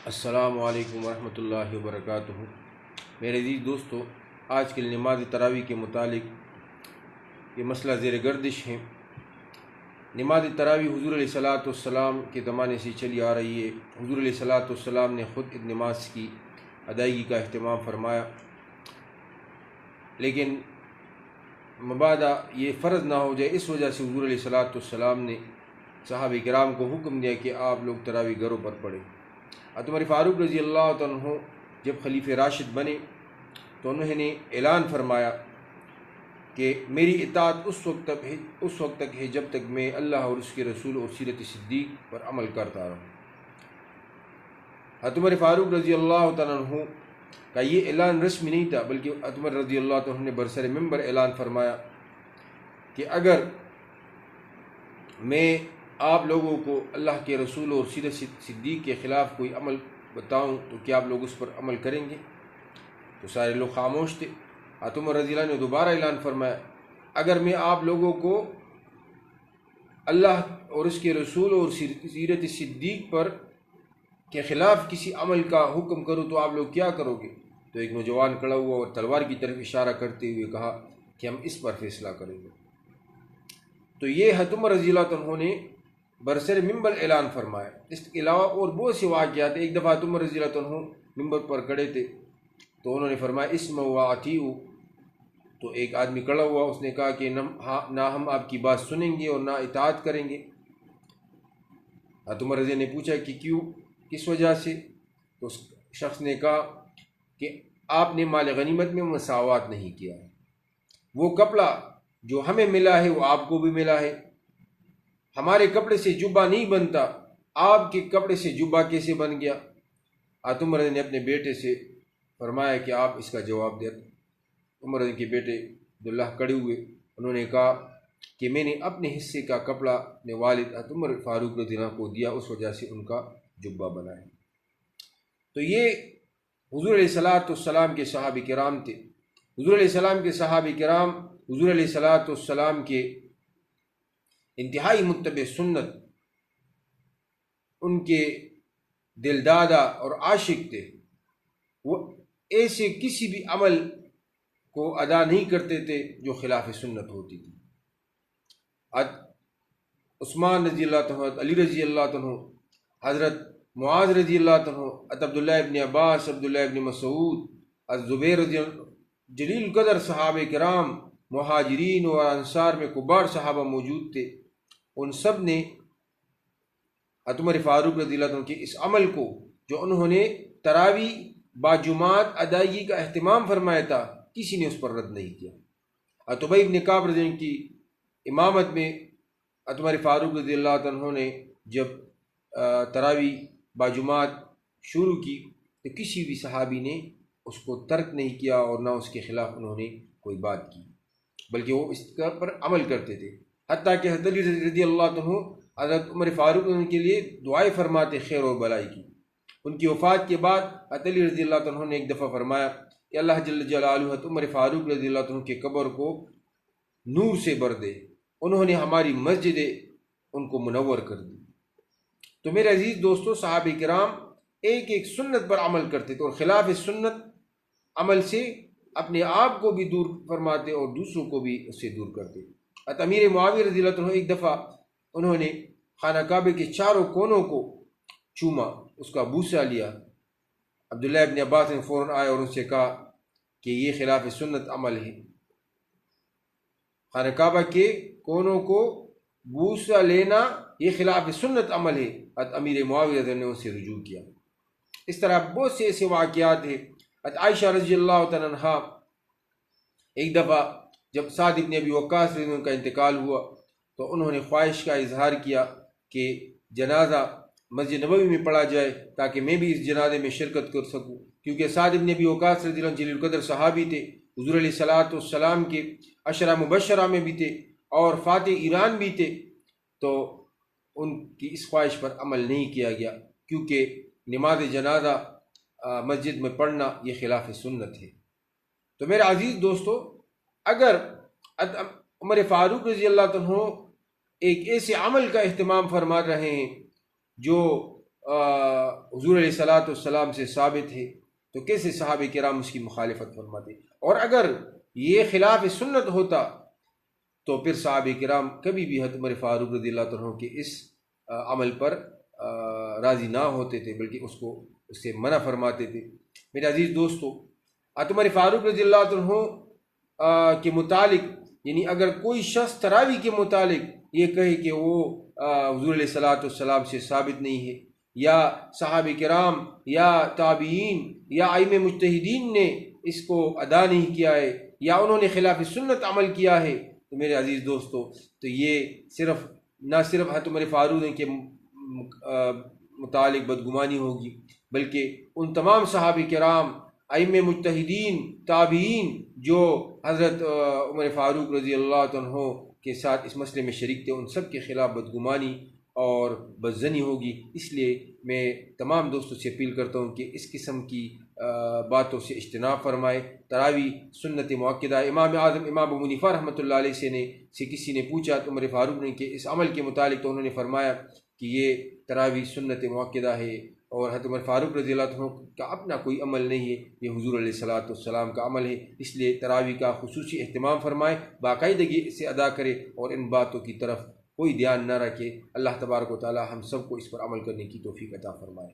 السلام علیکم ورحمۃ اللہ وبرکاتہ۔ میرے عزیز دوستو، آج کل نماز تراویح کے متعلق یہ مسئلہ زیر گردش ہے۔ نماز تراویح حضور علیہ الصلاۃ والسلام کے زمانے سے چلی آ رہی ہے۔ حضور علیہ الصلاۃ والسلام نے خود نماز کی ادائیگی کا اہتمام فرمایا، لیکن مبادا یہ فرض نہ ہو جائے، اس وجہ سے حضور علیہ الصلاۃ والسلام نے صحابہ کرام کو حکم دیا کہ آپ لوگ تراویح گھروں پر پڑھیں۔ عمر فاروق رضی اللہ عنہ جب خلیفہ راشد بنے تو انہوں نے اعلان فرمایا کہ میری اطاعت اس وقت تک ہے جب تک میں اللہ اور اس کے رسول اور سیرت صدیق پر عمل کرتا رہوں۔ عمر فاروق رضی اللہ عنہ کا یہ اعلان رسمی نہیں تھا، بلکہ عمر رضی اللہ عنہ نے برسر ممبر اعلان فرمایا کہ اگر میں آپ لوگوں کو اللہ کے رسول اور سیرت صدیق کے خلاف کوئی عمل بتاؤں تو کیا آپ لوگ اس پر عمل کریں گے؟ تو سارے لوگ خاموش تھے۔ عمر رضی اللہ نے دوبارہ اعلان فرمایا، اگر میں آپ لوگوں کو اللہ اور اس کے رسول اور سیرت صدیق پر کے خلاف کسی عمل کا حکم کروں تو آپ لوگ کیا کرو گے؟ تو ایک نوجوان کھڑا ہوا اور تلوار کی طرف اشارہ کرتے ہوئے کہا کہ ہم اس پر فیصلہ کریں گے۔ تو یہ عمر رضی اللہ عنہ نے برسر ممبر اعلان فرمایا۔ اس کے علاوہ اور بہت سے واقعات۔ ایک دفعہ عمر رضی اللہ عنہ ممبر پر کھڑے تھے تو انہوں نے فرمایا اسمعوا واطیعوا، تو ایک آدمی کھڑا ہوا، اس نے کہا کہ نہ ہم آپ کی بات سنیں گے اور نہ اطاعت کریں گے۔ عمر رضی نے پوچھا کہ کیوں، کس وجہ سے؟ تو اس شخص نے کہا کہ آپ نے مال غنیمت میں مساوات نہیں کیا ہے، وہ کپڑا جو ہمیں ملا ہے وہ آپ کو بھی ملا ہے، ہمارے کپڑے سے جبہ نہیں بنتا، آپ کے کپڑے سے جبہ کیسے بن گیا؟ عمر نے اپنے بیٹے سے فرمایا کہ آپ اس کا جواب دیں۔ عمر کے بیٹے عبداللہ کھڑے ہوئے، انہوں نے کہا کہ میں نے اپنے حصے کا کپڑا اپنے والد عمر فاروق رضی اللہ کو دیا، اس وجہ سے ان کا جبہ بنا ہے۔ تو یہ حضور علیہ الصلاۃ والسلام کے صحابہ کرام تھے۔ حضور علیہ السلام کے صحابہ کرام حضور علیہ الصلاۃ والسلام کے انتہائی متبع سنت، ان کے دلدادہ اور عاشق تھے۔ وہ ایسے کسی بھی عمل کو ادا نہیں کرتے تھے جو خلاف سنت ہوتی تھی۔ عثمان رضی اللہ عنہ، علی رضی اللہ عنہ، حضرت معاذ رضی اللہ عنہ، عبداللہ ابن عباس، عبداللہ ابن مسعود، زبیر رضی اللہ، جلیل قدر صحابہ کرام، مہاجرین و انصار میں کبار صحابہ موجود تھے۔ ان سب نے عمر فاروق رضی اللہ عنہ کے اس عمل کو، جو انہوں نے تراویح باجماعت ادائیگی کا اہتمام فرمایا تھا، کسی نے اس پر رد نہیں کیا۔ ابی بن کعب رضی اللہ عنہ کی امامت میں عمر فاروق رضی اللہ عنہ نے جب تراویح باجماعت شروع کی تو کسی بھی صحابی نے اس کو ترک نہیں کیا اور نہ اس کے خلاف انہوں نے کوئی بات کی، بلکہ وہ اس پر عمل کرتے تھے۔ حتیٰ کہ حضرت علی رضی اللہ عنہ حضرت عمر فاروق کے لیے دعائیں فرماتے خیر و بلائی کی۔ ان کی وفات کے بعد حضرت علی رضی اللہ عنہ نے ایک دفعہ فرمایا کہ اللہ جل جلالہ عمر فاروق رضی اللہ عنہ کے قبر کو نور سے بھر دے، انہوں نے ہماری مسجد ان کو منور کر دی۔ تو میرے عزیز دوستو، صحابہ کرام ایک ایک سنت پر عمل کرتے تھے اور خلاف سنت عمل سے اپنے آپ کو بھی دور فرماتے اور دوسروں کو بھی اس سے دور کرتے۔ امیر معاویہ رضی اللہ عنہ ایک دفعہ انہوں نے خانہ کعبہ کے چاروں کونوں کو چوما، اس کا بوسہ لیا۔ عبداللہ ابن عباس نے فوراً آیا اور ان سے کہا کہ یہ خلاف سنت عمل ہے، خانہ کعبہ کے کونوں کو بوسہ لینا یہ خلاف سنت عمل ہے۔ امیر معاویہ نے ان سے رجوع کیا۔ اس طرح بہت سے ایسے واقعات ہیں۔ عائشہ رضی اللہ عنہا ایک دفعہ جب سعد بن ابی وقاص رضی اللہ عنہ کا انتقال ہوا تو انہوں نے خواہش کا اظہار کیا کہ جنازہ مسجد نبوی میں پڑھا جائے تاکہ میں بھی اس جنازے میں شرکت کر سکوں، کیونکہ سعد بن ابی وقاص رضی اللہ عنہ جلیل قدر صحابی تھے، حضور علیہ الصلاۃ والسلام کے عشرہ مبشرہ میں بھی تھے اور فاتح ایران بھی تھے۔ تو ان کی اس خواہش پر عمل نہیں کیا گیا، کیونکہ نماز جنازہ مسجد میں پڑھنا یہ خلاف سنت ہے۔ تو میرے عزیز دوستو، اگر عمر فاروق رضی اللہ عنہ ایک ایسے عمل کا اہتمام فرما رہے ہیں جو حضور علیہ الصلاۃ والسلام سے ثابت ہے تو کیسے صحابہ کرام اس کی مخالفت فرماتے؟ اور اگر یہ خلاف سنت ہوتا تو پھر صحابہ کرام کبھی بھی حضرت عمر فاروق رضی اللہ عنہ کے اس عمل پر راضی نہ ہوتے تھے، بلکہ اس سے منع فرماتے تھے۔ میرے عزیز دوستو، حضرت عمر فاروق رضی اللہ عنہ کے متعلق، یعنی اگر کوئی شخص تراوی کے متعلق یہ کہے کہ وہ حضور علیہ الصلاۃ والسلام سے ثابت نہیں ہے، یا صحابہ کرام یا تابعین یا ائمہ مجتہدین نے اس کو ادا نہیں کیا ہے، یا انہوں نے خلاف سنت عمل کیا ہے، تو میرے عزیز دوستو، تو یہ نہ صرف حضرت عمر فاروق کے متعلق بدگمانی ہوگی، بلکہ ان تمام صحابہ کرام، ائمہ مجتہدین، تابعین جو حضرت عمر فاروق رضی اللہ عنہ کے ساتھ اس مسئلے میں شریک تھے، ان سب کے خلاف بدگمانی اور بدظنی ہوگی۔ اس لیے میں تمام دوستوں سے اپیل کرتا ہوں کہ اس قسم کی باتوں سے اجتناب فرمائے۔ تراوی سنت مؤکدہ، امام اعظم امام ابو حنیفہ رحمۃ اللہ علیہ سے کسی نے پوچھا تو عمر فاروق نے کہ اس عمل کے متعلق، تو انہوں نے فرمایا کہ یہ تراوی سنت مؤکدہ ہے، اور حضرت عمر فاروق رضی اللہ عنہ کا اپنا کوئی عمل نہیں ہے، یہ حضور علیہ الصلاۃ والسلام کا عمل ہے۔ اس لیے تراوی کا خصوصی اہتمام فرمائے، باقاعدگی سے ادا کرے، اور ان باتوں کی طرف کوئی دھیان نہ رکھے۔ اللہ تبارک و تعالی ہم سب کو اس پر عمل کرنے کی توفیق عطا فرمائے۔